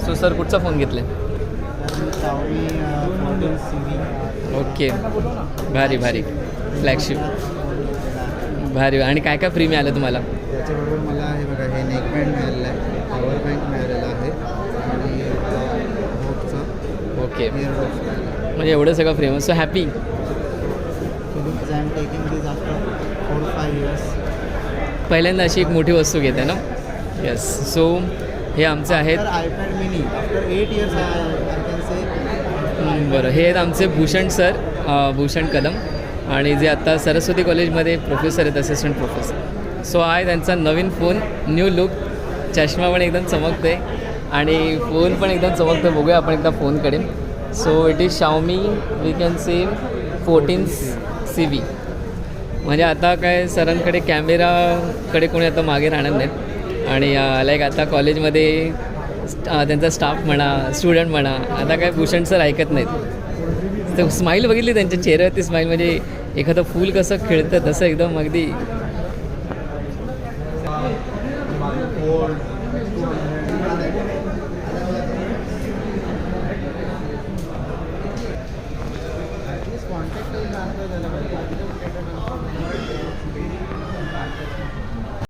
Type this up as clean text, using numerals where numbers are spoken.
So sir कुठचा phone घेतला? Okay, भारी भारी, फ्लॅगशिप भारी. आणि काय काय फ्री मिळालं तुम्हाला? त्याच्याबरोबर मला हे बघा, हे नेकबँड मिळालेलं आहे, पॉवर बँक मिळालेला आहे आणि होपचा ओके, इयरबड्स. म्हणजे एवढं सगळं free. So happy. I am taking this after 4-5 years. पहिल्यांदा अशी एक मोठी वस्तू घेते ना. येस. सो हे आमचे आहेत. iPad mini after 8 years I can say. बरं, हे आहेत आमचे भूषण सर, भूषण कदम, आणि जे आत्ता सरस्वती कॉलेजमध्ये प्रोफेसर आहेत, असिस्टंट प्रोफेसर. सो आहे त्यांचा नवीन फोन, न्यू लुक, चष्मा पण एकदम चमकते आणि फोन पण एकदम चमकते. बघूया आपण एकदा फोनकडे. So it is Xiaomi, we can say 14CV. म्हणजे आता काय सरांकडे कॅमेराकडे कोणी आता मागे राहणार नाहीत. आणि लाईक आता कॉलेजमध्ये त्यांचा स्टाफ म्हणा, स्टुडंट म्हणा, आता काय भूषण सर ऐकत नाहीत. तर स्माईल बघितली त्यांच्या चेहऱ्यावरती, स्माईल म्हणजे एखादं फूल कसं खेळतं तसं एकदम अगदी.